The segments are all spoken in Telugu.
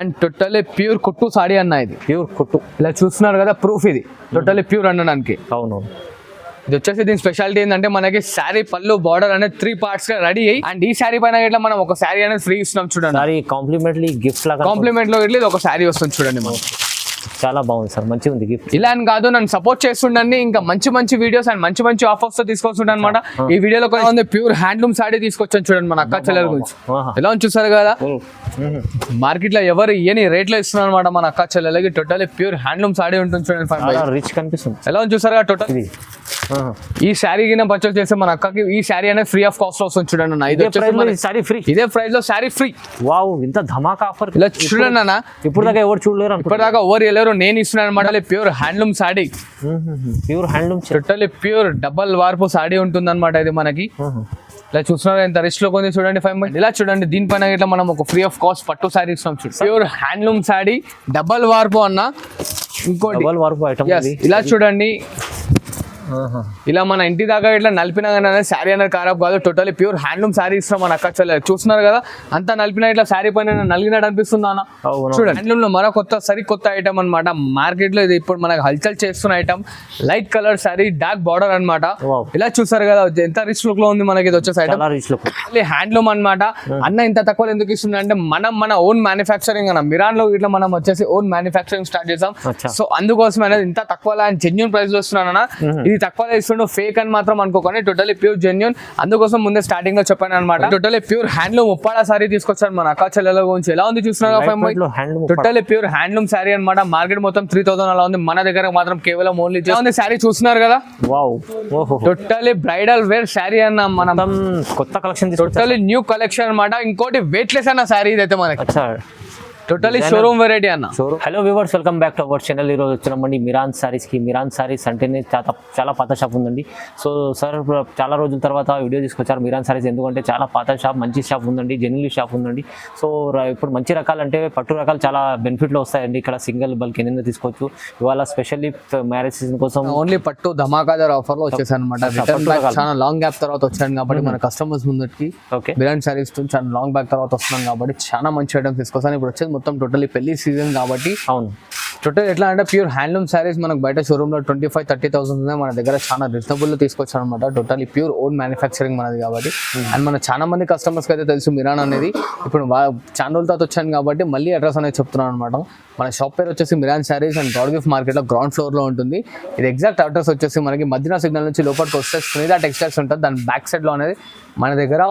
అండ్ టోటలీ ప్యూర్ కుట్టు సాడీ అన్న, ఇది ప్యూర్ కుట్టు. ఇలా చూస్తున్నారు కదా ప్రూఫ్, ఇది టోటలీ ప్యూర్ అనడానికి. అవును. ఇది వచ్చేసి దీని స్పెషాలిటీ ఏంటంటే మనకి శారీ పళ్ళు బార్డర్ అనేది 3 parts గా రెడీ అయ్యి, అండ్ ఈ శారీ పైన ఇట్లా మనం ఒక శారీ అనేది ఫ్రీ ఇస్తున్నాం చూడండి. కాంప్లిమెంటరీ గిఫ్ట్ లాగా కాంప్లిమెంట్ లో ఇట్లా ఇది ఒక శారీ వస్తుంది చూడండి. మనం చాలా బాగుంది సార్, మంచిగా ఉంది గిఫ్ట్. ఇలా అని కాదు, నన్ను సపోర్ట్ చేస్తుండండి, ఇంకా మంచి వీడియోస్ అండ్ మంచి ఆఫర్స్ తో తీసుకొస్తుంటాను అనమాట. ఈ వీడియోలో ఉంది ప్యూర్ హ్యాండ్లూమ్ సాడీ తీసుకొచ్చాను చూడండి మన అక్క చెల్లెల గురించి. ఎలా ఉంది చూసారు కదా, మార్కెట్ లో ఎవరు ఇయని రేట్ లో ఇస్తున్నారు అనమాట మన అక్క చెల్లెలకి. టోటల్ ప్యూర్ హ్యాండ్లూమ్ సాడీ ఉంటుంది చూడండి, రిచ్ కనిపిస్తుంది. ఎలా ఉంది చూసారు కదా టోటల్. ఈ శారీ కింద పర్చేస్ చేస్తే మన అక్కకి ఈ శారీ అనేది ఫ్రీ ఆఫ్ కాస్ట్ వస్తుంది చూడండి అన్న. ఇదే ప్రైస్ లో శారీ ఫ్రీ. వావ్, ఇంత ధమాకా ఆఫర్. ఇలా చూడండి అన్న, ఇప్పుడు దాకా ఎవరు చూడలేరు, ఇప్పటిదాకా ఎవరు వెళ్ళారు, నేను ఇస్తున్నాను అనమాట. Pure handloom saree, pure handloom, total pure double వార్పు సాడీ ఉంటుంది అనమాట ఇది మనకి. ఇలా చూస్తున్నారు ఎంత రిచ్ లో కొంది చూడండి 5 ఇలా చూడండి. దీనిపైన ఇట్లా మనం ఒక ఫ్రీ ఆఫ్ కాస్ట్ పట్టు సారీ ఇస్తున్నాం చూడండి. ప్యూర్ హ్యాండ్లూమ్ సాడీ డబల్ వార్పు అన్న. ఇంకోటి ఇలా చూడండి, ఇలా మన ఇంటి దాకా ఇట్లా నలిపినా కానీ శారీ అనేది ఖరాబ్ కాదు. టోటలీ ప్యూర్ హ్యాండ్లూమ్ శారీ ఇస్తాం మన అక్క చెల్లెలు. చూస్తున్నారు కదా అంతా నలిపినా ఇట్లా శారీ పైన నలిగినట్టు అనిపిస్తుంది అన్న. చూడండి హ్యాండ్లూమ్ లో మరో సరికొత్త ఐటమ్ అనమాట. మార్కెట్ లో ఇది ఇప్పుడు మనకు హల్చల్ చేస్తున్న item. Light colour sari, dark border అనమాట. ఇలా చూసారు కదా ఎంత రిచ్ లుక్ లో ఉంది మనకి. ఇది వచ్చేసి ఐటమ్ హ్యాండ్లూమ్ అనమాట. అన్న ఇంత తక్కువ ఎందుకు ఇస్తుంది అంటే మన ఓన్ మ్యానుఫ్యాక్చరింగ్ అన్న. మిరాన్ లో ఇట్లా మనం వచ్చేసి ఓన్ మ్యానుఫ్యాక్చరింగ్ స్టార్ట్ చేసాం. సో అందుకోసం అనేది ఇంత తక్కువ జెన్యూన్ ప్రైస్ లో ఇస్తున్నాను అన్న. ఇది తక్కువ ఇస్తుండే ఫేక్ అని మాత్రం అనుకోకండి, టోటలీ ప్యూర్ జెన్యూన్. అందుకోసం ముందే స్టార్టింగ్ లో చెప్పాను అనమాట. Totally pure handloom Uppada sorry తీసుకొచ్చాను మన అక్క చెల్లెల గురించి. ఎలా ఉంది చూస్తున్నారు, టోటలీ ప్యూర్ హ్యాండ్లూమ్ సారీ అనమాట. మార్కెట్ మొత్తం 3000 అలా ఉంది, మన దగ్గర మాత్రం కేవలం ఓన్లీ ఉంది. సారీ చూస్తున్నారు కదా, టోటలీ బ్రైడల్ వేర్ సారీ అన్న. మనం కొత్త కలెక్షన్, టోటలీ న్యూ కలెక్షన్ అనమాట. ఇంకోటి వెయిట్లెస్ అన్న సారీ ఇదైతే మనకి, టోటలీ షోరూమ్ వెరైటీ అన్న. Hello viewers, welcome back to our channel. ఈరోజు వచ్చినామండి మిరాన్ సారీస్ కి. మిరాన్ సారీస్ అంటేనే చాలా పాత షాప్ ఉందండి. సో సార్ చాలా రోజుల తర్వాత వీడియో తీసుకొచ్చారు మిరాన్ సారీస్. ఎందుకంటే చాలా పాత షాప్, మంచి షాప్ ఉందండి, జెన్యున్ షాప్ ఉందండి. సో ఇప్పుడు మంచి రకాలు అంటే పట్టు రకాలు చాలా బెనిఫిట్లో వస్తాయండి. ఇక్కడ సింగిల్ బల్క్ ఎన్ని తీసుకోవచ్చు. ఇవాళ స్పెషల్లీ మ్యారేజ్ సీజన్ కోసం ఓన్లీ పట్టు ధమాకాదార్ ఆఫర్ లో వచ్చేసాను అనమాట. చాలా లాంగ్ గ్యాప్ తర్వాత వచ్చాను కాబట్టి మన కస్టమర్స్ ముందుకి మిరాన్ సారీస్ చాలా లాంగ్ బ్యాక్ తర్వాత వస్తున్నాం కాబట్టి చాలా మంచి ఐటమ్స్ తీసుకొస్తాను. ఇప్పుడు వచ్చేది మొత్తం టోటలీ పెళ్లి సీజన్ కాబట్టి. అవును, టోటల్ ఎట్లా అంటే ప్యూర్ హ్యాండ్లూమ్ సారీస్ మనకు బయట షోరూమ్ లో 25-30,000 ఉన్నాయి, మన దగ్గర చాలా రీజనబుల్ లో తీసుకొచ్చాను అనమాట. టోటలీ ప్యూర్ ఓన్ మ్యానుఫ్యాక్చరింగ్ మనది కాబట్టి. అండ్ మన చాలా మంది కస్టమర్స్ కి అయితే తెలుసు మిరాన్ అనేది. ఇప్పుడు చాలా రోజుల తర్వాత వచ్చాను కాబట్టి మళ్ళీ అడ్రస్ అనేది చెప్తున్నాను అనమాట. మన షాప్ పేరు వచ్చేసి Miran sarees and God Gift market లో గ్రౌండ్ ఫ్లోర్ లో ఉంటుంది. ఇది ఎగ్జాక్ట్ అడ్రస్ వచ్చేసి మనకి మదీనా సిగ్నల్ నుంచి లోపలికి వస్తే సునీత టెక్స్టైల్స్ ఉంటుంది. దాని బ్యాక్ సైడ్ లో అనేది మన దగ్గర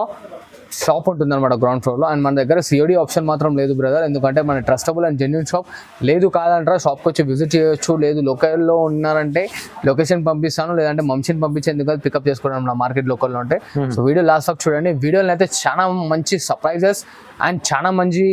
షాప్ ఉంటుంది అనమాట గ్రౌండ్ ఫ్లోర్లో. అండ్ మన దగ్గర సిఓడి ఆప్షన్ మాత్రం లేదు బ్రదర్, ఎందుకంటే మన ట్రస్టబుల్ అండ్ జెన్యూన్ షాప్. లేదు కాదంటారా షాప్కి వచ్చి విజిట్ చేయొచ్చు, లేదు లోకల్లో ఉన్నారంటే లొకేషన్ పంపిస్తాను, లేదంటే మనిషిని పంపించేందుకు పికప్ చేసుకోవడం నా మార్కెట్ లోకల్లో ఉంటే. సో వీడియో లాస్ట్ వరకు చూడండి. వీడియోలో అయితే చాలా మంచి సర్ప్రైజెస్ అండ్ చాలా మంచి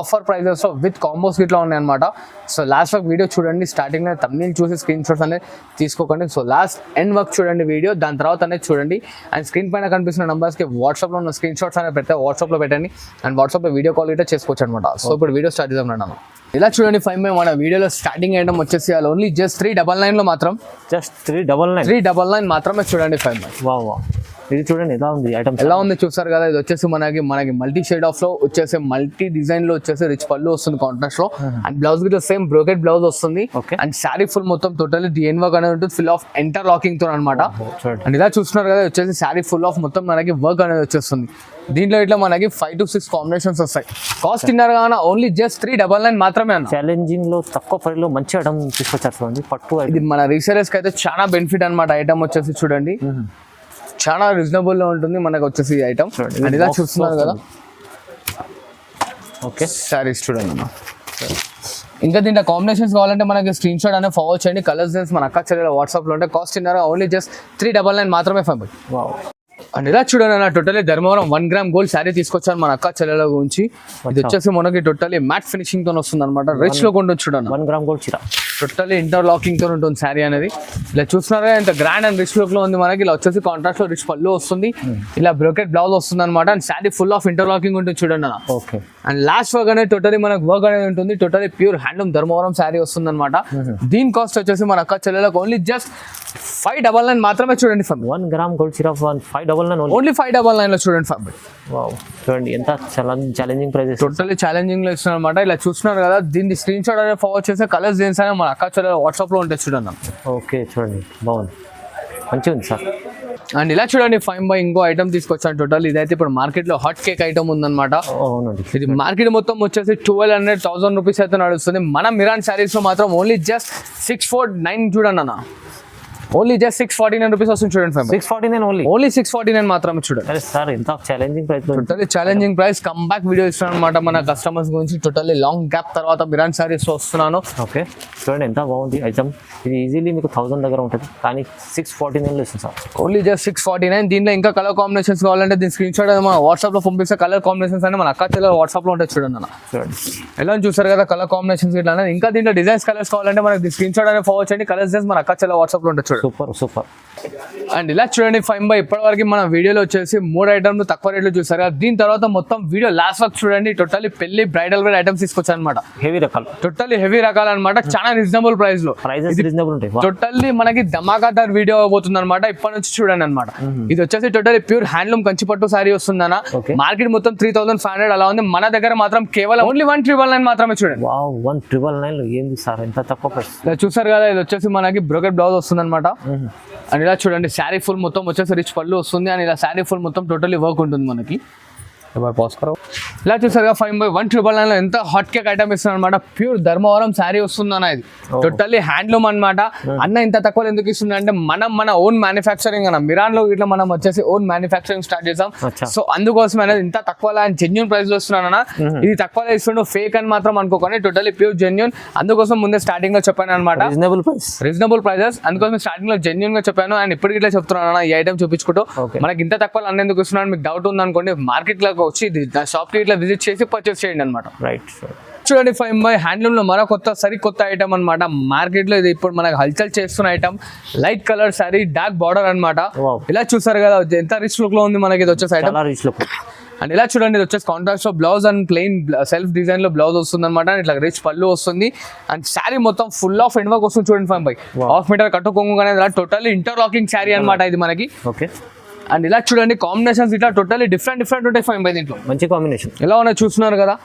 ఆఫర్ ప్రైజెస్ విత్ కాంబోస్ ఇట్లా ఉన్నాయన్నమాట. సో లాస్ట్ వరకు వీడియో చూడండి. స్టార్టింగ్లో తమిళ చూసి స్క్రీన్ షాట్స్ అనేది తీసుకోకండి. సో లాస్ట్ ఎండ్ వరకు చూడండి వీడియో, దాని తర్వాత అనేది చూడండి. అండ్ స్క్రీన్ పైన కనిపిస్తున్న నెంబర్స్కి వాట్సాప్లో ఉన్న స్క్రీన్ షాట్స్ అనేది పెడితే వాట్సాప్లో పెట్టండి. అండ్ వాట్సాప్లో వీడియో కాల్ అయితే చేసుకోవచ్చు అనమాట. సో ఇప్పుడు వీడియో స్టార్ట్ చేద్దాం అన్నాను. ఇలా చూడండి 5 మన వీడియోలో స్టార్టింగ్ ఐటమ్ వచ్చేసి ఓన్లీ జస్ట్ 399 లో మాత్రం, జస్ట్ 399 మాత్రమే చూడండి 5. వా ఇది చూడండి ఎలా ఉంది ఐటమ్, ఎలా ఉంది చూసారు కదా. ఇది వచ్చేసి మనకి మల్టీ షేడ్ ఆఫ్ లో వచ్చేసి మల్టీ డిజైన్ లో వచ్చేసి రిచ్ పళ్ళు వస్తుంది కాంట్రాస్ట్ లో. అండ్ బ్లౌజ్ గిట్లా సేమ్ బ్రోకెట్ బ్లౌజ్ వస్తుంది. అండ్ శారీ ఫుల్ మొత్తం టోటల్లీ డిఎన్ వర్క్ అనేది ఉంటుంది, ఫుల్ ఆఫ్ ఎంటర్ లాకింగ్ తో అనమాట. అండ్ ఇలా చూస్తున్నారు కదా వచ్చేసి శారీ ఫుల్ ఆఫ్ మొత్తం మనకి వర్క్ అనేది వచ్చేస్తుంది. దీంట్లో ఇట్లా మనకి 5 to 6 కాంబినేషన్స్ వస్తాయి. కాస్ట్ ఇన్నర్ గానా ఓన్లీ జస్ట్ 399 మాత్రమే అన్న. ఛాలెంజింగ్ లో తక్కువ ప్రైస్ లో మంచి ఐటమ్ తీసుకొచ్చారు చూడండి. పట్టు ఇది మన రీసేలర్స్ కి అయితే చాలా బెనిఫిట్ అనమాట. ఐటమ్ వచ్చేసి చూడండి చాలా రీజనబుల్ లో ఉంటుంది మనకు వచ్చేసి ఐటమ్. అండ్ ఇలా చూస్తున్నారు కదా ఓకే సారీస్ చూడండి అన్న. ఇంకా దీంట్లో కాంబినేషన్స్ కావాలంటే మనకి స్క్రీన్ షాట్ అనేది ఫార్వర్డ్ చేయండి. కలర్స్ మన అక్క చెల్లెల వాట్సాప్ లో ఉంటే కాస్ట్ ఇన్నర్ ఓన్లీ జస్ట్ 399 మాత్రమే 5. అండ్ ఇలా చూడండి అన్న, totally Dharmavaram 1 gram gold sari తీసుకొచ్చాను మన అక్క చెల్లెల గురించి. ఇది వచ్చేసి మనకి టోటలీ మ్యాట్ ఫినిషింగ్ తో వస్తుంది అనమాట. రిచ్ లో కొంటుంది చూడండి 1 గ్రామ్ గోల్డ్ చీర, టోటలీ ఇంటర్ లాకింగ్ తో ఉంటుంది శారీ అనేది. ఇలా చూస్తున్నారా ఎంత గ్రాండ్ అండ్ రిచ్ లుక్ లో ఉంది మనకి. ఇలా వచ్చేసి కాంట్రాస్ట్ లో రిచ్ పళ్ళు వస్తుంది, ఇలా బ్రోకెట్ బ్లౌజ్ వస్తుంది అనమాట. And sari full of inter locking ఉంటుంది చూడండి అన్న. ఓకే అండ్ లాస్ట్ వర్క్ అనేది టోటలీ మనకు వర్క్ అనేది ఉంటుంది. Totally pure handloom Dharmavaram sari వస్తుంది అనమాట. దీని కాస్ట్ వచ్చేసి మన అక్క చెల్లెలకు ఓన్లీ జస్ట్ 599 మాత్రమే. చూడండి 1 గ్రామ్ గోల్డ్ సిరా 599 ఓన్లీ 599 లో చూడండి ఫ్యాబ్రిక్. చూడండి ఎంత ఛాలెంజింగ్ ప్రైజెస్, టోటలీ ఛాలెంజింగ్ లో ఇస్తున్నారు అనమాట. ఇలా చూస్తున్నారు కదా, దీన్ని స్క్రీన్ షాట్ అనేది ఫార్వర్డ్ చేస్తే కలర్స్ దేన్స్ అయినా మన అక్క చెల్లెల వాట్సాప్ లో ఉంటాయి చూడండి. ఓకే చూడండి బాగుంది, మంచిగా ఉంది సార్. అండ్ ఇలా చూడండి 5 ఇంకో ఐటమ్ తీసుకొచ్చాను. టోటల్ ఇదైతే ఇప్పుడు మార్కెట్ లో హాట్ కేక్ ఐటమ్ ఉందన్నమాట. ఇది మార్కెట్ మొత్తం వచ్చేసి 1200-1000 రూపీస్ అయితే నడుస్తుంది. మన మిరాన్ శారీస్ లో మాత్రం ఓన్లీ జస్ట్ 649 చూడండి అన్న. ఓన్లీ జస్ట్ 649 రూపీస్ వస్తుంది చూడండి. 649 ఓన్లీ 649 మాత్రమే చూడండి. అరే సార్ ఎంత challenging price, totally challenging price. Come back video ఇస్తున్నాను అనమాట మన కస్టమర్స్ గురించి. టోటల్లీ లాంగ్ గ్యాప్ తర్వాత మిరాన్ శారీస్ వస్తున్నాను. ఓకే చూడండి ఎంత బాగుంది ఐటమ్. ఇది ఈజీలీ మీకు 1000 దగ్గర ఉంటుంది, కానీ 649 ఇస్తుంది సార్. Only just 649. దీంట్లో ఇంకా కలర్ కాంబినేషన్స్ కావాలంటే దీని స్క్రీన్ షాట్ మన వాట్సాప్ లో పంపిస్తే కలర్ కాంబినేషన్స్ అని మన అక్క చెల్లెల వాట్సాప్ లో ఉంటాయి చూడండి అన్న. చూడండి ఎలా చూసారు కదా కలర్ కాంబినేషన్స్ ఇట్లా. ఇంకా దీంట్లో డిజైన్స్ కలర్స్ కావాలంటే మనకి స్క్రీన్ షాట్ అనేది ఫార్వర్డ్ చేయండి. కలర్స్ మన అక్క చెల్లెల వాట్సాప్ లో ఉంటాయి చూడండి. సూపర్. అండ్ ఇలా చూడండి 5 ఇప్పటివరకు మన వీడియోలో వచ్చేసి 3 ఐటమ్లు తక్కువ రేట్లో చూసారు కదా. దీని తర్వాత మొత్తం వీడియో లాస్ట్ వరకు చూడండి. టోటల్లీ పెళ్లి బ్రైడల్ వేర్ ఐటమ్స్ తీసుకొచ్చాను అనమాట. హెవీ రకాలు, టోటల్లీ హెవీ రకాలు అనమాట. చాలా రీజనబుల్ ప్రైస్ లో టోటల్లీ మనకి ధమాకాదార్ వీడియో అవబోతుంది అనమాట. ఇప్పటి నుంచి చూడండి అనమాట. ఇది వచ్చేసి టోటల్లీ ప్యూర్ హ్యాండ్లూమ్ కంచిపట్టు సారీ వస్తుందన్న. మార్కెట్ మొత్తం 3500 అలా ఉంది. మన దగ్గర మాత్రం కేవలం ఓన్లీ 1999 మాత్రమే చూడండి. 1999 ఏంది సార్ ఎంత తక్కువ ప్రైస్. చూసారు కదా, ఇది వచ్చేసి మనకి బ్రోకెట్ బ్లౌజ్ వస్తుంది అనమాట. అండ్ ఇలా చూడండి శారీ ఫుల్ మొత్తం వచ్చేసి రిచ్ పళ్ళు వస్తుంది. అండ్ ఇలా శారీ ఫుల్ మొత్తం టోటల్లీ వర్క్ ఉంటుంది మనకి. ఇలా చూసారుగా 5/199 లో ఎంత హాట్ కేక్ ఐటమ్ ఇస్తున్నారు అనమాట. ప్యూర్ ధర్మవరం శారీ వస్తుంది అన్న. ఇది టోటల్లీ హ్యాండ్లూమ్ అనమాట. అన్న ఇంత తక్కువ ఎందుకు ఇస్తుంది అంటే మన ఓన్ మ్యానుఫ్యాక్చరింగ్ అన్న. మిరాన్ లో ఇట్లా మనం వచ్చేసి ఓన్ మ్యానుఫ్యాక్చరింగ్ స్టార్ట్ చేసాం. సో అందుకోసం అనేది ఇంత తక్కువ జెన్యూన్ ప్రైస్ లో ఇస్తున్నాను అన్న. ఇది తక్కువ ఇస్తుండే ఫేక్ అని మాత్రం అనుకోకండి. Totally pure genuine. అందుకోసం ముందే స్టార్టింగ్ లో చెప్పాను అనమాట. రీజనబుల్ ప్రైజెస్ అందుకోసం స్టార్టింగ్ లో జెన్యూన్ గా చెప్పాను. అండ్ ఇప్పటికి ఇట్లా చెప్తున్నాను అన్న. ఈ ఐటమ్ చూపించుకుంటూ మనకి ఇంత తక్కువ అన్న ఎందుకు ఇస్తున్నాను మీకు డౌట్ ఉంది అనుకోండి. మార్కెట్ లో వచ్చి షాప్ కి ఇట్లా విజిట్ చేసి పర్చేస్ చేయండి అనమాట. రైట్ చూడండి 5 హ్యాండ్లూమ్ లో మరో సరికొత్త ఐటమ్ అనమాట. మార్కెట్ లో ఇది ఇప్పుడు మనకు హల్చల్ చేస్తున్న item. Light colour sorry dark border అనమాట. ఇలా చూసారు కదా ఎంత రిచ్ లుక్ లో ఉంది మనకి. ఇది వచ్చేసి ఐటమ్ అండ్ ఇలా చూడండి. ఇది వచ్చేసి కాంట్రాస్ట్ లో blouse and plain self design లో బ్లౌజ్ వస్తుంది అనమాట. ఇట్లా రిచ్ పళ్ళు వస్తుంది. అండ్ శారీ మొత్తం ఫుల్ ఆఫ్ ఎండ్ వర్క్ వస్తుంది చూడండి. 5 మీటర్ కట్టు కొంగు అనేది టోటల్లీ ఇంటర్లాకింగ్ శారీ అనమాట ఇది మనకి. ఓకే అండ్ ఇలా చూడండి కాంబినేషన్స్ ఇట్లా టోటల్లీ డిఫరెంట్ ఉంటాయి 5 దీంట్లో. మంచి కాంబినేషన్ ఎలా ఉన్నాయి చూస్తున్నారు కదా.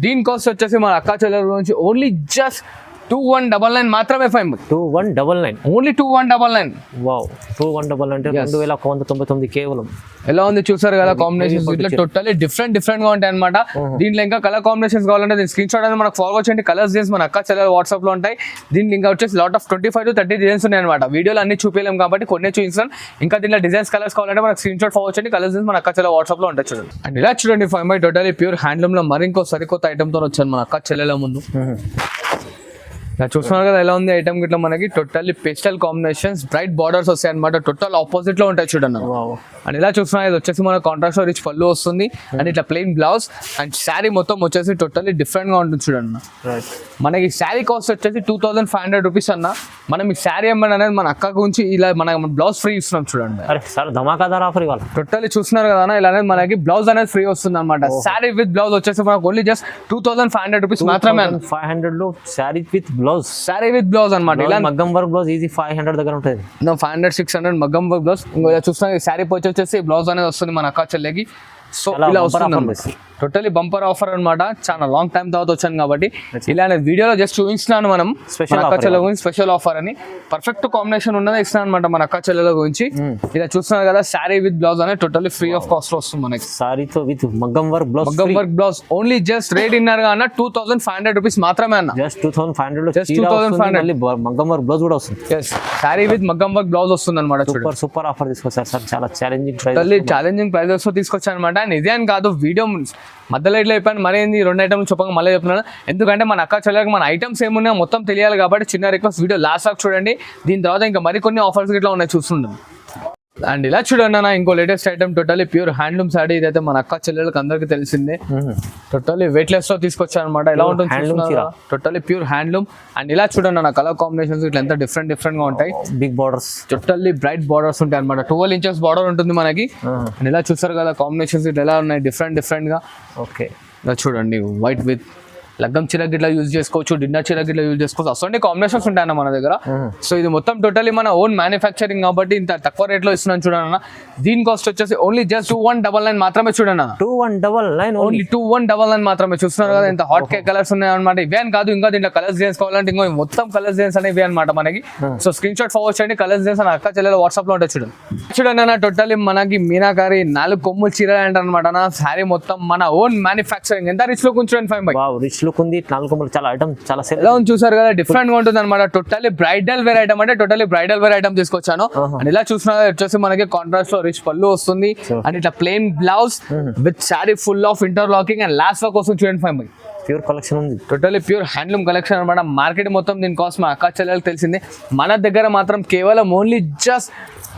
దీని కాస్ట్ వచ్చేసి మన అక్క చెల్లెల గురించి ఓన్లీ జస్ట్ 2199 మాత్రమే. 2199 ఓన్లీ 2199. వావ్ 2199 అంటే 2199 కేవలం. ఎలా ఉంది చూసారు కదా కాంబినేషన్స్ ఇట్లా టోటల్లీ డిఫరెంట్ గా ఉంటాయి అనమాట. దీంట్లో ఇంకా కలర్ కాంబినేషన్స్ కావాలంటే దీని స్క్రీన్ షాట్ అనేది మనకు ఫార్వర్డ్ చేయండి. కలర్స్ డిజైన్స్ మన అక్క చెల్లెల వాట్సాప్ లో ఉంటాయి. దీంట్లో ఇంకా వచ్చేసి లాట్ ఆఫ్ 25 to 30 డిజైన్స్ ఉన్నాయి అనమాట. వీడియోలో అన్ని చూపించలేము కాబట్టి కొన్ని చూపిస్తాను. ఇంకా దీంట్లో డిజైన్స్ కలర్స్ కావాలంటే మనకు స్క్రీన్ షాట్ ఫార్వర్డ్ చేయండి. కలర్స్ డిజైన్స్ మన అక్క చెల్లెల వాట్సాప్ లో ఉంటాయి చూడండి. అండ్ ఇలా చూడండి 5 టోటల్లీ ప్యూర్ హ్యాండ్లూమ్ లో మరి ఇంకో సరికొత్త ఐటమ్ తో వచ్చాను మన అక్క చెల్లెల ముందు. చూస్తున్నారు కదా ఎలా ఉంది ఐటమ్ గిట్లా మనకి. Totally pastel combinations bright borders వస్తాయి అనమాట. టోటల్ ఆపోజిట్ లో ఉంటాయి చూడండి. అండ్ ఇలా చూస్తున్నారు ఇది వచ్చేసి మన కాంట్రాస్ట్ రిచ్ పళ్ళు వస్తుంది. అండ్ ఇట్లా ప్లెయిన్ బ్లౌజ్ అండ్ శారీ మొత్తం వచ్చేసి టోటల్లీ డిఫరెంట్ గా ఉంటుంది చూడండి. మనకి శారీ కాస్ట్ వచ్చేసి 2500 రూపీస్ అన్న. మనం ఈ శారీ అమ్మని అనేది మన అక్క గురించి ఇలా మన బ్లౌజ్ ఫ్రీ ఇస్తున్నాం చూడండి. టోటల్లీ చూస్తున్నారు కదా ఇలా అనేది మనకి బ్లౌజ్ అనేది ఫ్రీ వస్తుంది అనమాట. శారీ విత్ బ్లౌజ్ వచ్చేసి మనకు ఓన్లీ జస్ట్ 2500 రూపీస్ మాత్రమే. 500 లో sari with blouse, sari with blouse అనమాట. ఇలా మగ్గం వర్క్ బ్లౌజ్ ఈజీ 500 దగ్గర ఉంటుంది. 500-600 మగ్గం వర్క్ బ్లౌజ్. ఇంకో చూస్తున్నా శారీ వచ్చేసి బ్లౌజ్ అనేది వస్తుంది మన అక్క చెల్లెకి. సో ఇలా వస్తుంది టోటలీ బంపర్ ఆఫర్ అనమాట. చాలా లాంగ్ టైం తర్వాత వచ్చాను కాబట్టి ఇలానే వీడియోలో జస్ట్ చూపిస్తున్నాను మనం అక్క చెల్లెల గురించి స్పెషల్ ఆఫర్ అని. పర్ఫెక్ట్ కాంబినేషన్ ఉన్నదే ఇస్తున్నాను అనమాట మన అక్క చెల్లెల గురించి. ఇలా చూస్తున్నారు కదా శారీ విత్ బ్లౌజ్ అనేది టోటలీ ఫ్రీ ఆఫ్ కాస్ట్ వస్తుంది మనకి. సారీతో విత్ మగ్గం వర్క్ బ్లౌజ్, మగ్గం work blouse only just rate inner గా అన్న 2500 రూపీస్ మాత్రమే అన్న. జస్ట్ 2500 లో 2500 మగ్గం వర్క్ బ్లౌజ్ కూడా వస్తుంది. శారీ విత్ మగ్గం వర్క్ బ్లౌజ్ వస్తుంది అనమాట. సూపర్ ఆఫర్ తీసుకొచ్చారు సార్. చాలా ఛాలెంజింగ్ ప్రైజెస్ తీసుకొచ్చాను అనమాట. ఇదే అని కాదు వీడియో మధ్యలో ఇట్లా చెప్పాను మరి ఏంది 2 ఐటమ్స్ చెప్పగా మళ్ళీ చెప్తున్నాను. ఎందుకంటే మన అక్క చెల్లెలకు మన ఐటమ్స్ ఏమున్నాయో మొత్తం తెలియాలి కాబట్టి చిన్న రిక్వెస్ట్ వీడియో లాస్ట్ దాకా చూడండి. దీని తర్వాత ఇంకా మరికొన్ని ఆఫర్స్ ఇట్లా ఉన్నాయి చూస్తుంటాం. అండ్ ఇలా చూడండి అన్న ఇంకో latest item totally pure handloom sorry. ఇదైతే మన అక్క చెల్లెలకు అందరికి తెలిసిందే. టోటలీ వెయిట్ లెస్ లో తీసుకొచ్చాను అనమాట. ఎలా ఉంటుంది టోటలీ ప్యూర్ హ్యాండ్లూమ్. అండ్ ఇలా చూడండి అన్న కలర్ కాంబినేషన్స్ ఇట్లా ఎంత డిఫరెంట్ గా ఉంటాయి. Big borders, totally bright borders ఉంటాయి అనమాట. 12 inches బార్డర్ ఉంటుంది మనకి. అండ్ ఇలా చూస్తారు కదా కాంబినేషన్స్ ఇట్లా ఎలా ఉన్నాయి డిఫరెంట్ గా. ఓకే ఇలా చూడండి వైట్ విత్ లగ్గం చీర గిట్లా యూజ్ చేసుకోవచ్చు, డిన్నర్ చీర గిట్లా యూజ్ చేసుకోవచ్చు. అసలు కాంబినేషన్స్ ఉంటాయన్న మన దగ్గర. సో ఇది మొత్తం టోటలీ మన ఓన్ మ్యానుఫ్యాక్చరింగ్ కాబట్టి ఇంత తక్కువ రేట్లో ఇస్తున్నాను చూడన్న. దీని కాస్ట్ వచ్చేసి ఓన్లీ జస్ట్ 2199 మాత్రమే చూడన్న. 2199 ఓన్లీ 2199 మాత్రమే. చూస్తున్నారు కదా ఎంత హాట్ కేక్ కలర్స్ ఉన్నాయి అనమాట. ఇవే అని కాదు, ఇంకా దీంట్లో కలర్స్ డిజైన్స్ కావాలంటే ఇంకో మొత్తం కలర్స్ డిజైన్స్ అనేవి అనమాట మనకి. సో స్క్రీన్ షాట్ ఫార్వర్డ్ చేయండి, కలర్స్ డిజైన్స్ అని అక్క చెల్లెలు వాట్సాప్ లో ఉంటాయి చూడండి. చూడండి అన్న టోటలీ మనకి మీనాకారి 4 కొమ్ములు చీర అంటారనమాట అన్న. శారీ మొత్తం మన ఓన్ మ్యానుఫ్యాక్చరింగ్. ఎంత రిచ్ లుక్ చూడండి 5 రిచ్ లుక్ ఉంది. 4 కొమ్ములు చాలా ఐటమ్ చాలా ఎలా ఉంది చూసారు కదా, డిఫరెంట్ గా ఉంటుంది అనమాట. టోటలీ బ్రైడల్ వేర్ ఐటమ్ అంటే టోటలీ బ్రైడల్ వేర్ ఐటమ్ తీసుకొచ్చాను. అండ్ ఇలా చూసిన వచ్చేసి మనకి కాంట్రాస్ట్ లో రిచ్ పళ్ళు వస్తుంది అండ్ ఇట్లా plain blouse with sari full of interlocking and last work వస్తుంది చూడండి 5 ప్యూర్ కలెక్షన్ ఉంది. టోటలీ ప్యూర్ హ్యాండ్లూమ్ కలెక్షన్ అనమాట. మార్కెట్ మొత్తం దీని కాస్ట్ మా అక్క చెల్లెలకు తెలిసింది. మన దగ్గర మాత్రం కేవలం ఓన్లీ జస్ట్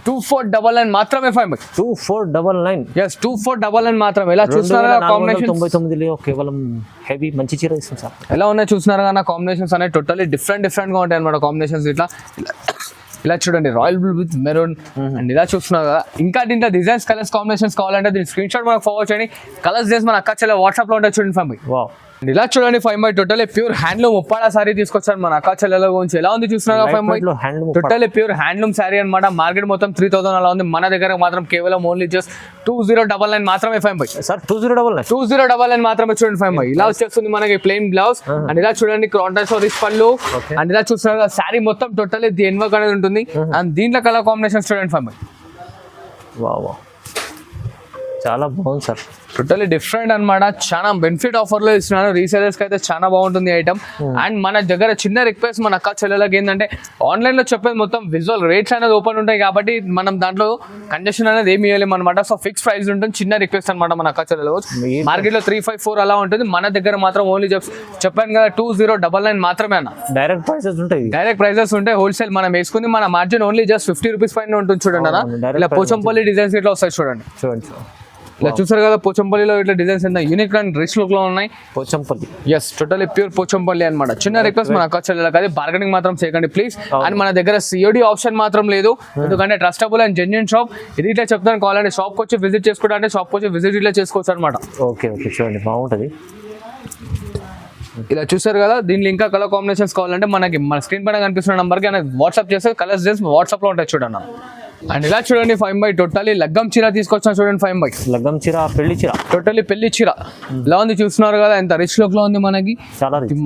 2499 మాత్రమే 2499. yes 2499 మాత్రమే. ఎలా చూస్తున్నారా కాంబినేషన్ 99లో కేవలం హెవీ మంచి చీర ఇస్తుంది సార్. ఎలా ఉన్నాయి చూస్తున్నారా నా కాంబినేషన్స్ అనేవి టోటలీ డిఫరెంట్ గా ఉంటాయి అనమాట కాంబినేషన్స్. ఇలా చూడండి royal blue with maroon and ఇలా చూస్తున్నారు కదా. ఇంకా దీంట్లో డిజైన్స్ కలర్స్ కాంబినేషన్స్ కావాలంటే దీని స్క్రీన్ షాట్ మనకు ఫార్వర్డ్ చేయండి, కలర్స్ చేసి మన అక్క చెల్లె వాట్సాప్ లో ఉంటాయి చూడండి 5 ఇలా చూడండి 5 totally pure handloom Uppada sorry తీసుకొచ్చాను మన అక్క చెల్లెల గురించి. ఎలా ఉంది చూస్తున్నారు 5 టోటలీ ప్యూర్ హ్యాండ్లూమ్ సారీ అనమాట. మార్కెట్ మొత్తం 3000 అలా ఉంది, మన దగ్గర మాత్రం కేవలం ఓన్లీ జస్ట్ 2099 మాత్రమే 5 సార్. 2099 మాత్రమే చూడండి 5 ఇలా వచ్చేస్తుంది మనకి ప్లెయిన్ బ్లౌజ్ అండ్ ఇలా చూడండి కాంట్రాస్ట్ రిచ్ పళ్ళు అండ్ ఇలా చూస్తున్నారు సారీ మొత్తం టోటలీ దేని వర్క్ అనేది ఉంటుంది అండ్ దీంట్లో కలర్ కాంబినేషన్ చూడండి 5 వావ్ చాలా బాగుంది సార్. టోటలీ డిఫరెంట్ అనమాట. చాలా బెనిఫిట్ ఆఫర్ లో ఇస్తున్నాను, రీసేలర్స్ కి అయితే చాలా బాగుంటుంది ఐటమ్. అండ్ మన దగ్గర చిన్న రిక్వెస్ట్ మన అక్క చెల్లెలకి ఏంటంటే ఆన్లైన్ లో చెప్పేది మొత్తం విజువల్ రేట్స్ అనేది ఓపెన్ ఉంటాయి కాబట్టి మనం దాంట్లో కంజెషన్ అనేది ఏమి ఇవ్వలేము అనమాట. సో ఫిక్స్ ప్రైస్ ఉంటుంది. చిన్న రిక్వెస్ట్ అనమాట మన అక్క చెల్లెలు. మార్కెట్ లో 354 అలా ఉంటుంది, మన దగ్గర మాత్రం ఓన్లీ చెప్పాను కదా 2099 మాత్రమే అన్న. డైరెక్ట్ ప్రైసెస్ ఉంటాయి. హోల్సేల్ మనం వేసుకుని మన మార్జిన్ ఓన్లీ జస్ట్ 50 రూపీస్ పైన ఉంటుంది చూడండి అన్న. ఇలా పోచంపల్లి డిజైన్స్ ఇట్లా వస్తాయి చూడండి. ఇలా చూసారు కదా పోచంపల్లిలో ఇట్లా డిజైన్స్ ఎంత యూనిక్ అండ్ రిచ్ లుక్ లో ఉన్నాయి. పోచంపల్లి టోటలీ ప్యూర్ పోచంపల్లి అనమాట. చిన్న రిక్వెస్ట్ మన అక్క చెల్లెలకు, అది బార్గెనింగ్ మాత్రం చేయకండి ప్లీజ్. అండ్ మన దగ్గర COD ఆప్షన్ మాత్రం లేదు, ఎందుకంటే ట్రస్టబుల్ అండ్ జెన్యూన్ షాప్. ఇది ఇట్లా చెప్తాను, కావాలంటే షాప్కి వచ్చి విజిట్ చేసుకుంటా అంటే షాప్కి వచ్చి విజిట్ ఇట్లా చేసుకోవచ్చు అనమాట. ఓకే చూడండి బాగుంటుంది. ఇలా చూసారు కదా, దీనిలో ఇంకా కలర్ కాంబినేషన్స్ కావాలంటే మనకి మన స్క్రీన్ పైన కనిపిస్తున్న నంబర్కి వాట్సాప్ చేస్తే కలర్స్ చేసి వాట్సాప్ లో ఉంటాయి చూడండి. అండ్ ఇలా చూడండి 5 టోటలీ లగ్గం చీర తీసుకొచ్చాను చూడండి 5 లగ్గం చీర పెళ్లి చీర టోటలీ పెళ్లి చీర. ఇలా ఉంది చూస్తున్నారు కదా ఎంత రిచ్ లుక్ లో ఉంది. మనకి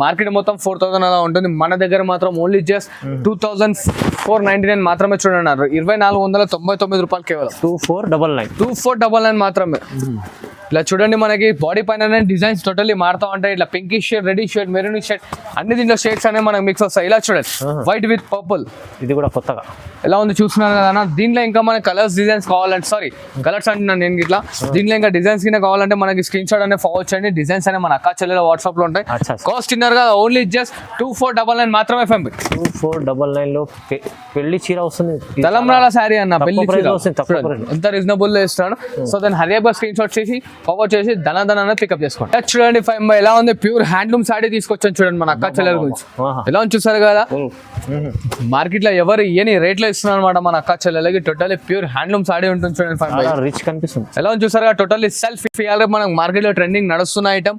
మార్కెట్ మొత్తం 4000 అలా ఉంటుంది, మన దగ్గర మాత్రం ఓన్లీ జస్ట్ 2499 మాత్రమే చూడండి. 2499 రూపాయలు కేవలం 2499 మాత్రమే. ఇలా చూడండి మనకి బాడీ పైన డిజైన్స్ టోటలీ మారుతా ఉంటాయి. ఇట్లా pinkish shade, red shade, maroon shade అన్ని దీంట్లో షేడ్స్ అనేవి మనకు మిక్స్ వస్తాయి. ఇలా చూడండి వైట్ విత్ పర్పుల్, ఇది కూడా కొత్తగా ఎలా ఉంది చూస్తున్నారు కదా. దీంట్లో ఇంకా మనకి కలర్స్ డిజైన్స్ కావాలంటే కలర్స్ అంటున్నాను నేను ఇట్లా. దీంట్లో ఇంకా డిజైన్స్ కింద కావాలంటే మనకి స్క్రీన్ షాట్ అనేది ఫార్వర్డ్ చేయండి. డిజైన్స్ అనేవి మన అక్క చెల్లెల వాట్సాప్ లో ఉంటాయి. కాస్ట్ ఇన్నారు కదా ఓన్లీ జస్ట్ 2499 మాత్రమే 2499 లో పెళ్లి చీర వస్తుంది. తలంబ్రాల శారీ అన్న, పెళ్లి చీర ఎంత రీజనబుల్ లో ఇస్తాను. సో దాన్ని హరియాబా స్క్రీన్ షాట్ చేసి ఫార్వర్డ్ చేసి ధనాధన పికప్ చేసుకోండి. చూడండి 5 ఎలా ఉంది ప్యూర్ హ్యాండ్లూమ్ సారీ తీసుకొచ్చాను చూడండి మన అక్క చెల్లెల గురించి. ఎలా ఉంది చూసారు కదా, మార్కెట్ లో ఎవరు ఏని రేట్ లో ఇస్తున్నారు అనమాట మన అక్క చెల్లెలకి. టోటలీ ప్యూర్ హ్యాండ్లూమ్ సారీ ఉంటుంది చూడండి 5 రిచ్ కనిపిస్తుంది. ఎలా ఉంది చూసారు కదా, టోటల్లీ సెల్ఫ్ మనం మార్కెట్ లో ట్రెండింగ్ నడుస్తున్న ఐటమ్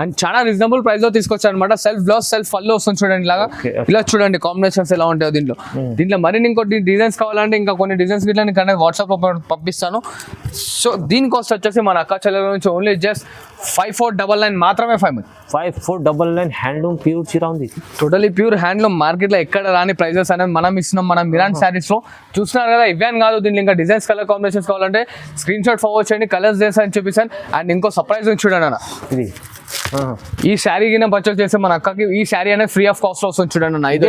అండ్ చాలా రీజనబుల్ ప్రైస్ లో తీసుకొచ్చారు అనమాట. సెల్ఫ్ బ్లౌజ్ సెల్ఫ్ పళ్ళు వస్తుంది చూడండి ఇలాగా. ఇలా చూడండి కాంబినేషన్స్ ఎలా ఉంటాయో దీంట్లో మరిన్ని ఇంకోటి డిజైన్స్ కావాలంటే ఇంకా కొన్ని డిజైన్స్ గిట్లా నేను వాట్సాప్ లో పంపిస్తాను. సో దీని కాస్ట్ వచ్చేసి మన అక్క చెల్లెల నుంచి ఓన్లీ జస్ట్ 5499 మాత్రమే 5499 హ్యాండ్లూమ్ ప్యూర్ చీర ఉంది. టోటలీ ప్యూర్ హ్యాండ్లూమ్, మార్కెట్ లో ఎక్కడ రాని ప్రైజెస్ అనేది మనం ఇస్తున్నాం మన మిరాన్ శారీస్ లో. చూస్తున్నారు కదా, ఇవే కాదు దీనిలో ఇంకా డిజైన్స్ కలర్ కాంబినేషన్స్ కావాలంటే స్క్రీన్ షాట్ ఫార్వర్డ్ చేయండి, కలర్స్ చేసి అని చూపిస్తాను. అండ్ ఇంకో సర్ప్రైజ్ చూడండి అన్న, ఇది ఈ శారీ కింద పర్చేస్ చేస్తే మన అక్కకి ఈ శారీ అనేది ఫ్రీ ఆఫ్ కాస్ట్ వస్తుంది చూడండి అన్న. ఇదే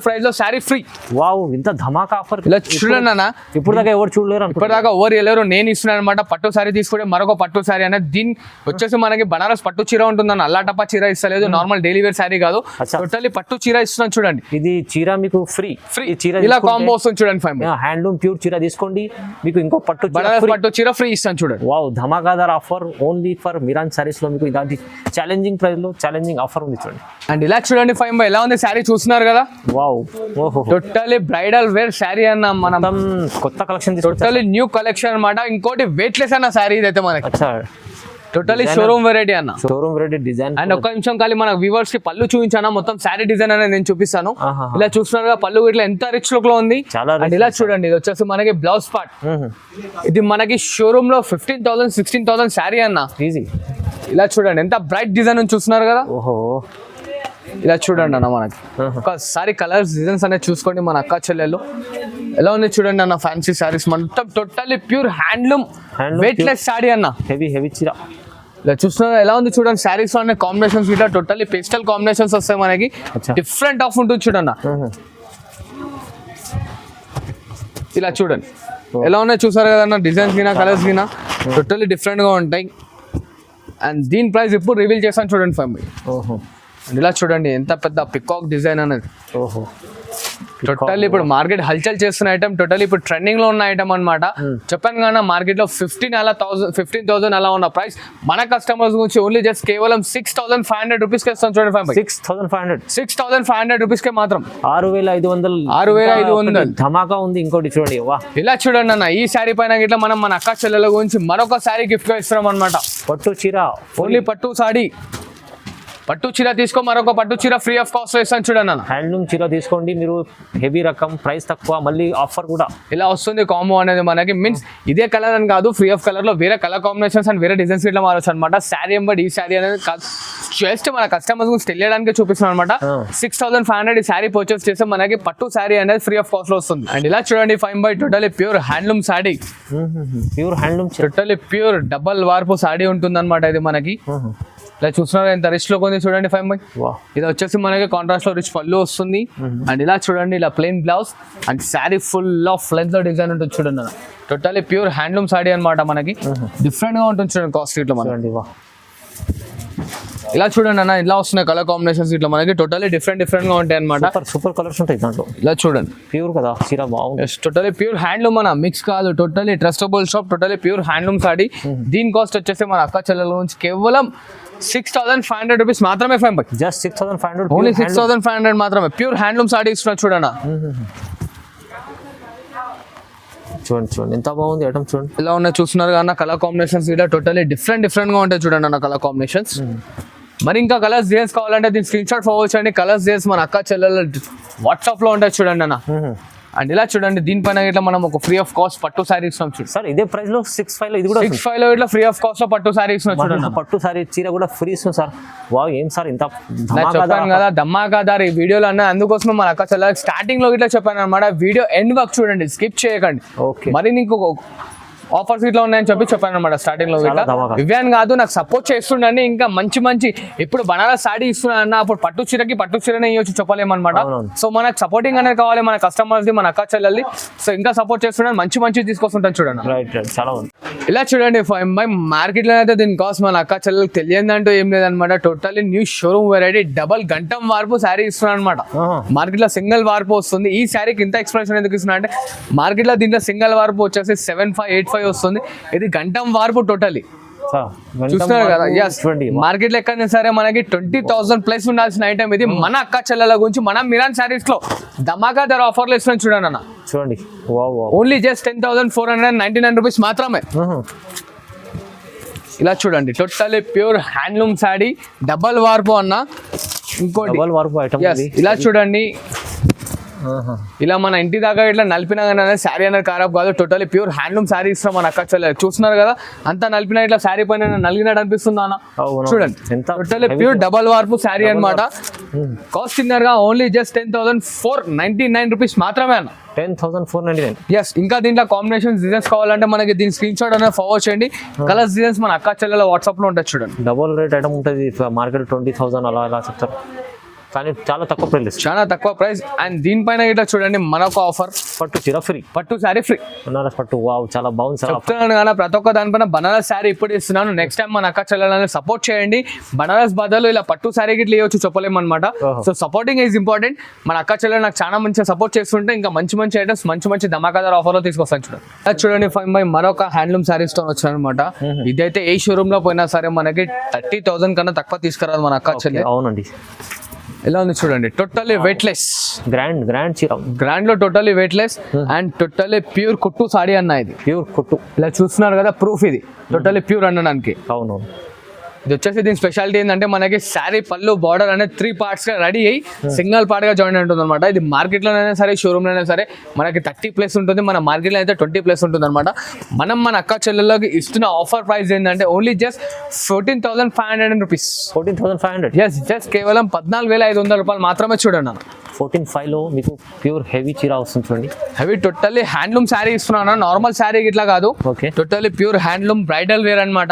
ప్రైస్ లో శారీ ఫ్రీ. వావ్ ఇంత ధమాకా ఆఫర్. ఇలా చూడండి అన్న, ఇప్పటిదాకా ఎవరు చూడలేరు, ఇప్పటిదాకా ఎవరు వెళ్ళారు. నేను ఇస్తున్నాను అనమాట పట్టు శారీ తీసుకుంటే మరొక పట్టు శారీ అనేది. దీని వచ్చేసి మనకి బనారస్ పట్టు చీర ఉంటుందన్న, అల్లాటప్ప చీర ఇస్తలేదు, నార్మల్ డైలీ వేర్ శారీ కాదు, టోటల్లీ పట్టు చీర ఇస్తున్నాను చూడండి. ఇది చీర మీకు ఫ్రీ చీర ఇలా కాంబో వస్తుంది చూడండి. 5 హ్యాండ్లూమ్ ప్యూర్ చీర తీసుకోండి, మీకు ఇంకో పట్టు బనారస్ పట్టు చీర ఫ్రీ ఇస్తాను చూడండి. వావ్ ధమాకాదార్ offer only for Miran sarees లో. మీకు ఇలాంటి ఛాలెంజింగ్ ప్రైస్ లో ఛాలెంజింగ్ ఆఫర్ ఉంది చూడండి. అండ్ ఇలా చూడండి 5 ఎలా ఉంది శారీ చూస్తున్నారు కదా. Wow totally bridal wear sari అన్న, మనం కొత్త కలెక్షన్, టోటల్లీ న్యూ కలెక్షన్ అనమాట. ఇంకోటి వెయిట్ లెస్ అన్న శారీ ఇదైతే మనకి. టోటలీ షోరూమ్ వెరైటీ అన్న, షోరూమ్ వెరైటీ డిజైన్. అండ్ ఒక్క నిమిషం ఖాళీ మన వ్యూవర్స్ కి పళ్ళు చూపించాను, మొత్తం శారీ డిజైన్ అనేది నేను చూపిస్తాను. ఇలా చూస్తున్నారు పళ్ళు ఇట్లా ఎంత రిచ్ లుక్ లో ఉంది. అండ్ ఇలా చూడండి, ఇది వచ్చేసి మనకి బ్లౌజ్ పార్ట్. ఇది మనకి షోరూమ్ లో 15,000 16,000 శారీ అన్న. ఈజీ. ఇలా చూడండి ఎంత బ్రైట్ డిజైన్ చూస్తున్నారు కదా. ఓహో, ఇలా చూడండి అన్న, మనకి ఒకసారి కలర్స్ డిజైన్స్ అనేది చూసుకోండి. మన అక్క చెల్లెలు ఎలా ఉంది చూడండి అన్న. ఫ్యాన్సీ శారీస్ మొత్తం totally pure handloom weightless sari అన్న. హెవీ చీర. ఇలా చూస్తున్నారు ఎలా ఉంది చూడండి. శారీస్ లో కాంబినేషన్స్ ఇట్లా టోటల్లీ పేస్టల్ కాంబినేషన్స్ వస్తాయి మనకి. డిఫరెంట్ ఆఫ్ ఉంటుంది చూడన్న. ఇలా చూడండి ఎలా ఉన్నాయి చూసారు కదన్న. డిజైన్స్ గినా కలర్స్ గినా టోటల్లీ డిఫరెంట్ గా ఉంటాయి. అండ్ దీని ప్రైస్ ఇప్పుడు రివీల్ చేస్తాను చూడండి ఫ్యామిలీ. ఓహో, ఇలా చూడండి ఎంత పెద్ద పికాక్ డిజైన్ అనేది. ఓహో, టోటల్లీ ఇప్పుడు మార్కెట్ హల్చల్ చేస్తున్న ఐటమ్, టోటల్లీ ఇప్పుడు ట్రెండింగ్ లో ఉన్న ఐటమ్ అనమాట. చెప్పాను కదా మార్కెట్ లో 15,000 అలా ఉన్న ప్రైస్ మన కస్టమర్స్ గురించి ఓన్లీ జస్ట్ కేవలం 6,500 రూపీస్ కి ఇస్తాం చూడండి ఫ్యామిలీ. 6,500 రూపీస్ కే మాత్రం 6,500 ధమాకా ఉంది. ఇంకోటి చూడండి, వా ఇలా చూడండి అన్న. ఈ శారీ పైన ఇట్లా మనం మన అక్క చెల్లెల గురించి మరొక శారీ గిఫ్ట్ గా ఇస్తున్నాం అనమాట. పట్టు చీర, ఓన్లీ పట్టు సారీ. పట్టు చీర తీసుకో, మరొక పట్టు చీర ఫ్రీ ఆఫ్ కాస్ట్ లో ఇస్తాను చూడండి అన్న. హ్యాండ్లూమ్ చీర తీసుకోండి మీరు, హెవీ రకం, ప్రైస్ తక్కువ, మళ్ళీ ఆఫర్ కూడా ఇలా వస్తుంది. కాంబో అనేది మనకి మీన్స్ ఇదే కలర్ అని కాదు, ఫ్రీ ఆఫ్ కలర్ లో వేరే కలర్ కాంబినేషన్స్ అండ్ వేరే డిజైన్స్ ఇట్లా మారచ్చు అనమాట. శారీ ఎంబడి ఈ శారీ అనేది జస్ట్ మన కస్టమర్స్ గురించి తెలియడానికి చూపిస్తున్నాం అనమాట. 6,500 ఈ శారీ పర్చేస్ చేస్తే మనకి పట్టు శారీ అనేది ఫ్రీ ఆఫ్ కాస్ట్ లో వస్తుంది. అండ్ ఇలా చూడండి 5/2 totally pure handloom sari. Pure handloom totally pure double వార్పు శారీ ఉంటుంది అనమాట ఇది మనకి. ఇలా చూస్తున్నారు ఎంత రిచ్ లో ఉంది చూడండి 5/2. ఇది వచ్చేసి మనకి కాంట్రాస్ట్ లో రిచ్ పళ్ళు వస్తుంది. అండ్ ఇలా చూడండి ఇలా plain blouse and sari full of length లో డిజైన్ ఉంటుంది చూడండి. టోటలీ ప్యూర్ హ్యాండ్లూమ్ శారీ అనమాట మనకి. డిఫరెంట్ గా ఉంటుంది చూడండి కాస్ట్ ఇట్లా మనకి. ఇలా చూడండి అన్న, ఇలా వస్తున్నాయి కలర్ కాంబినేషన్స్ ఇట్లా మనకి టోటలీ డిఫరెంట్ గా ఉంటాయి అనమాట. సూపర్ కలర్స్ ఉంటాయి దాంట్లో. ఇలా చూడండి ప్యూర్ కదా చీర, బాగుంది. టోటలీ ప్యూర్ హ్యాండ్లూమ్ అన్న, మిక్స్ కాదు, totally trustable shop, totally pure handloom sorry. దీని కాస్ట్ వచ్చేసి మన అక్క చెల్లెల నుంచి కేవలం 6,500 రూపీస్ మాత్రమే. జస్ట్ 6,500, ఓన్లీ 6,500 మాత్రమే. ప్యూర్ హ్యాండ్లూమ్ సారీ ఇస్తున్నారు చూడన్నా. చూడండి ఎంత బాగుంది ఐటమ్. చూడండి ఇలా ఉన్నాయి చూస్తున్నారు కదా కలర్ కాంబినేషన్స్ ఇలా టోటలీ డిఫరెంట్ గా ఉంటాయి చూడండి అన్న కలర్ కాంబినేషన్స్. మరి ఇంకా కలర్స్ డిజైన్స్ కావాలంటే దీని స్క్రీన్ షాట్ ఫార్వర్డ్ చేయండి. కలర్స్ డిజైన్స్ మన అక్క చెల్లెల వాట్సాప్ లో ఉంటాయి చూడండి అన్న. అండ్ ఇలా చూడండి దీనిపైన ఇట్లా మనం ఒక ఫ్రీ ఆఫ్ కాస్ట్ పట్టు సారీ ఇస్తున్నాం చూడండి. సార్ ఇదే ప్రైస్ లో 6,500 లో ఇది కూడా 6,500 లో ఇట్లా ఫ్రీ ఆఫ్ కాస్ట్ లో పట్టు సారీ ఇస్తున్నాం చూడండి. పట్టు సారీ చీర కూడా ఫ్రీ ఇస్తుంది సార్. వావ్, ఏం సార్ ఇంత చెప్పాను కదా ధమాకాదార్ ఈ వీడియోలో అన్న. అందుకోసం మన అక్క చెల్లెల స్టార్టింగ్ లో ఇట్లా చెప్పాను అనమాట. వీడియో ఎండ్ వరకు చూడండి, స్కిప్ చేయకండి. మరి నీకు ఆఫర్స్ ఇట్లా ఉన్నాయని చెప్పాను అనమాట స్టార్టింగ్ లో. ఇవేం కాదు, నాకు సపోర్ట్ చేస్తుండండి. ఇంకా మంచి ఇప్పుడు బనారస్ సారీ ఇస్తున్నాను అన్న, అప్పుడు పట్టు చీరకి పట్టు చీరనే ఇవ్వచ్చు చెప్పలేమన్నమాట. సో మనకు సపోర్టింగ్ అనేది కావాలి మన కస్టమర్స్ ది, మన అక్క చెల్లెల్ది. సో ఇంకా సపోర్ట్ చేస్తున్నాను, మంచి తీసుకొస్తుంటాను చూడండి. రైట్ చాలా ఉంది. ఇలా చూడండి మార్కెట్ లో అయితే దీని కాస్ట్ మన అక్క చెల్లెలకు తెలియదంటూ ఏం లేదనమాట. Totally new showroom variety double గంటం వార్పు శారీ ఇస్తున్నాను అనమాట. మార్కెట్ లో సింగిల్ వార్పు వస్తుంది. ఈ శారీకి ఇంత ఎక్స్ప్రెషన్ ఎందుకు ఇస్తున్నా అంటే మార్కెట్ లో దీంట్లో సింగిల్ వార్పు వచ్చేసి 7,585 వస్తుంది. ఇది గంటం వార్పు టోటలీ చూస్తున్నారు కదా. మార్కెట్ లో ఎక్కడైనా సరే మనకి 20,000 ప్లస్ ఉండాల్సిన ఐటమ్ ఇది. మన అక్క చెల్లెల గురించి మనం మిరాన్ శారీస్ లో ధమాకా ధర ఆఫర్లు ఇస్తున్నాం చూడండి అన్న. చూడండి ఓన్లీ జస్ట్ 10,499 రూపీస్ మాత్రమే. ఇలా చూడండి totally pure handloom sari double వార్పు అన్న. ఇంకోటి ఇలా చూడండి, ఇలా మన ఇంటి దాకా ఇట్లా నలిపినా కానీ శారీ అనేది ఖరాబ్ కాదు. టోటలీ ప్యూర్ హ్యాండ్లూమ్ శారీ ఇస్తాం మన అక్క చెల్లెలు. చూస్తున్నారు కదా అంతా నలిపినా ఇట్లా శారీ పైన నలిగినట్టు అనిపిస్తుందా అన్న. చూడండి టోటలీ ప్యూర్ డబల్ వార్పు శారీ అనమాట. కాస్ట్ తిన్నారు గా ఓన్లీ జస్ట్ 10,499 రూపీస్ మాత్రమే అన్న. 10,499. ఎస్. ఇంకా దీంట్లో కాంబినేషన్ డిజైన్స్ కావాలంటే మనకి దీని స్క్రీన్ షాట్ అనేది ఫార్వర్డ్ చేయండి. కలర్స్ డిజైన్స్ మన అక్క చెల్లెల వాట్సాప్ లో ఉంటుంది చూడండి. డబల్ రేట్ ఐటమ్ ఉంటుంది మార్కెట్ 20,000 అలా చెప్తారు, కానీ చాలా తక్కువ ప్రైస్. అండ్ దీనిపైన ఇట్లా చూడండి మరొక ఆఫర్, పట్టు చీర ఫ్రీ, పట్టు శారీ ఫ్రీ, బనారస్ పట్టు. వావ్ చాలా బాగుంది సార్. చెప్తున్నాను కదా ప్రతి ఒక్క దానిపైన బనారస్ శారీ ఇప్పుడు ఇస్తున్నాను. నెక్స్ట్ టైం మన అక్క చెల్లెలని సపోర్ట్ చేయండి. బనారస్ బదులు ఇలా పట్టు శారీ గిట్ల ఇవ్వచ్చు చెప్పలేము అనమాట. So supporting is important. మన అక్క చెల్లెలు నాకు చాలా మంచిగా సపోర్ట్ చేస్తుంటే ఇంకా మంచి ఐటమ్స్ మంచి ధమాకాదార్ ఆఫర్ లో తీసుకొస్తాను చూడండి. చూడండి 5/5 మరొక హ్యాండ్లూమ్ శారీస్ తో వచ్చాను అనమాట. ఇదైతే ఏ షోరూమ్ లో పోయినా సరే మనకి 30,000 కన్నా తక్కువ తీసుకురాదు మన అక్క చెల్లెలు. అవునండి. ఎలా ఉంది చూడండి, టోటల్లీ వెయిట్లెస్, గ్రాండ్ చీర, గ్రాండ్ లో totally weightless and totally pure కుట్టు సాడీ అన్న ఇది. ప్యూర్ కుట్టు ఇలా చూస్తున్నారు కదా, ప్రూఫ్ ఇది టోటల్లీ ప్యూర్ అనడానికి. అవును. ఇది వచ్చేసి దీని స్పెషాలిటీ ఏంటంటే మనకి శారీ పళ్ళు బార్డర్ అనేది 3 parts గా రెడీ అయ్యి సింగిల్ పార్ట్ గా జాయిన్ ఉంటుంది అనమాట. ఇది మార్కెట్ లోనైనా సరే షోరూమ్ లోనైనా సరే మనకి 30+ ఉంటుంది, మన మార్కెట్ లో అయితే 20+ ఉంటుంది అనమాట. మనం మన అక్క చెల్లెళ్ళకి ఇస్తున్న ఆఫర్ ప్రైస్ ఏంటంటే only just 14,500 rupees. 14,500. Yes, just కేవలం 14,500 రూపాయలు మాత్రమే చూడండి అన్న. 14,500 లో మీకు ప్యూర్ హెవీ చీర వస్తుంది చూడండి. హెవీ టోటల్లీ హ్యాండ్లూమ్ శారీ ఇస్తున్నాను, నార్మల్ శారీ ఇట్లా కాదు. Okay, totally pure handloom bridal wear అనమాట.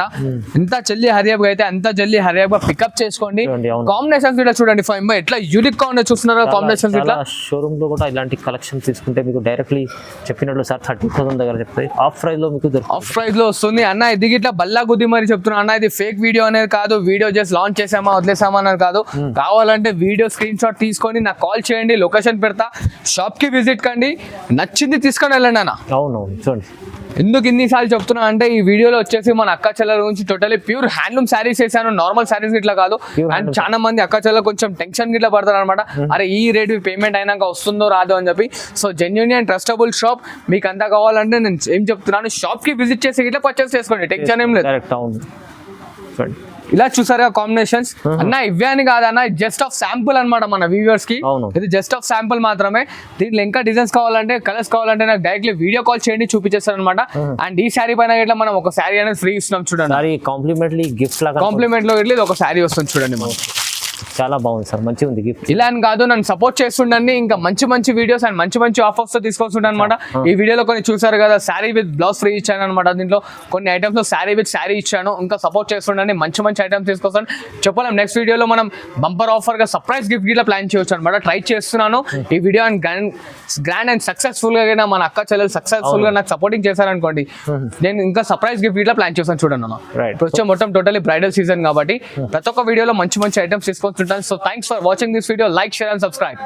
ఎంత జల్దీ హరియప్ అయితే అంత జల్దీ హరియప్ గా పికప్ చేసుకోండి. కాంబినేషన్స్ ఇట్లా చూడండి, ఎట్లా యూనిక్ గా చూస్తున్నారు కాంబినేషన్స్. ఇట్లా షోరూమ్ లో కూడా ఇలాంటి కలెక్షన్ తీసుకుంటే మీకు డైరెక్ట్లీ చెప్పినట్లు సార్ 30,000 దగ్గర చెప్తాయి, ఆఫ్ ప్రైస్ లో మీకు ఆఫ్ ప్రైస్ లో వస్తుంది అన్న. ఇది ఇట్లా బల్లా గుద్ది మరి చెప్తున్నా అన్న, ఇది ఫేక్ వీడియో అనేది కాదు. వీడియో జస్ట్ లాంచ్ చేసామా వదిలేసామా అనేది కాదు. కావాలంటే వీడియో స్క్రీన్ షాట్ తీసుకొని నాకు కాల్ చేయండి, లొకేషన్ పెడతా, షాప్ కి విజిట్ కండి, నచ్చింది తీసుకొని వెళ్ళండి అన్న. అవునవును చూడండి. ఎందుకు ఇన్నిసార్లు చెప్తున్నా అంటే ఈ వీడియోలో వచ్చేసి మన అక్క చెల్లెల గురించి టోటలీ ప్యూర్ హ్యాండ్లూమ్ శారీస్ వేసాను, నార్మల్ శారీస్ ఇట్లా కాదు. అండ్ చాలా మంది అక్క చెల్లెలు కొంచెం టెన్షన్ గిట్లా పడతారు అనమాట, అరే ఈ రేట్ పేమెంట్ అయినాక వస్తుందో రాదో అని చెప్పి. So genuine and trustable shop, మీకు అంతా కావాలంటే నేను ఏం చెప్తున్నాను, షాప్ కి విజిట్ చేసి ఇట్లా పర్చేస్ చేసుకోండి, టెన్షన్ ఏం లేదు. ఇలా చూసారా కాంబినేషన్స్ అన్న, ఇవే అని కాదన్న, జస్ట్ ఆఫ్ శాంపుల్ అనమాట మన వ్యూవర్స్ కి. ఇది జస్ట్ ఆఫ్ శాంపుల్ మాత్రమే. దీంట్లో ఇంకా డిజైన్స్ కావాలంటే, కలర్స్ కావాలంటే నాకు డైరెక్ట్లీ వీడియో కాల్ చేయండి, చూపించేస్తాను అనమాట. అండ్ ఈ శారీ పైన ఇట్లా మనం ఒక శారీ అనేది ఫ్రీ ఇస్తున్నాం చూడండి, కాంప్లిమెంటరీ గిఫ్ట్ లాగా. కాంప్లిమెంట్ లో ఇట్లా ఇది ఒక శారీ వస్తుంది చూడండి మనం. చాలా బాగుంది సార్, మంచిగా ఉంది గిఫ్ట్. ఇలా అని కాదు, నన్ను సపోర్ట్ చేస్తుండండి, ఇంకా మంచి మంచి వీడియోస్ అండ్ మంచి మంచి ఆఫర్స్ తో తీసుకొస్తుంటాను అనమాట. ఈ వీడియోలో కొన్ని చూసారు కదా, శారీ విత్ బ్లౌజ్ ఫ్రీ ఇచ్చాను అనమాట. దీంట్లో కొన్ని ఐటమ్స్ లో శారీ విత్ శారీ ఇచ్చాను. ఇంకా సపోర్ట్ చేస్తుండండి, మంచి మంచి ఐటమ్స్ తీసుకొస్తాను. చెప్పలేం, నెక్స్ట్ వీడియోలో మనం బంపర్ ఆఫర్ గా సర్ప్రైజ్ గిఫ్ట్ గిట్లా ప్లాన్ చేయొచ్చు అనమాట. ట్రై చేస్తున్నాను ఈ video and grand and successful గా మన అక్క చెల్లెలు సక్సెస్ఫుల్ గా నాకు సపోర్టింగ్ చేశారనుకోండి, నేను ఇంకా సర్ప్రైజ్ గిఫ్ట్ గిట్లా ప్లాన్ చేస్తాను చూడండి అన్న. ఇప్పుడు వచ్చే మొత్తం టోటలీ బ్రైడల్ సీజన్ కాబట్టి ప్రతి ఒక్క వీడియోలో మంచి మంచి ఐటమ్స్ తీసుకొస్తుంటాను. So thanks for watching this video. Like, share and subscribe.